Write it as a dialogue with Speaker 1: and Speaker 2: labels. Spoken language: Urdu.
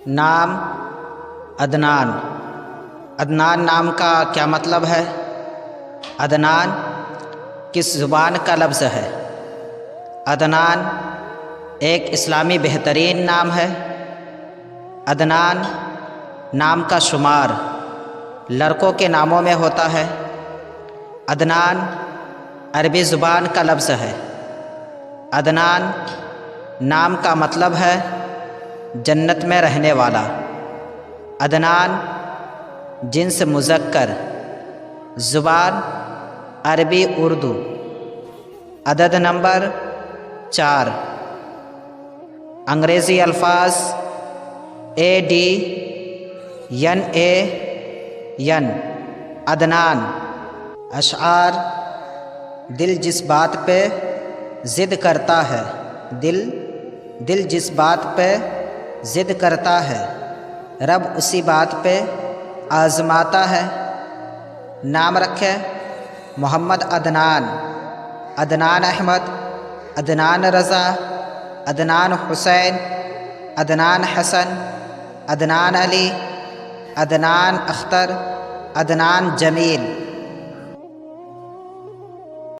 Speaker 1: نام عدنان۔ عدنان نام کا کیا مطلب ہے؟ عدنان کس زبان کا لفظ ہے؟ عدنان ایک اسلامی بہترین نام ہے۔ عدنان نام کا شمار لڑکوں کے ناموں میں ہوتا ہے۔ عدنان عربی زبان کا لفظ ہے۔ عدنان نام کا مطلب ہے جنت میں رہنے والا۔ عدنان جنس مذکر، زبان عربی اردو۔ عدد نمبر 4۔ انگریزی الفاظ ADNAN عدنان۔ اشعار دل جس بات پہ ضد کرتا ہے، دل جس بات پہ ضد کرتا ہے، رب اسی بات پہ آزماتا ہے۔ نام رکھے محمد عدنان، عدنان احمد، عدنان رضا، عدنان حسین، عدنان حسن، عدنان علی، عدنان اختر، عدنان جمیل۔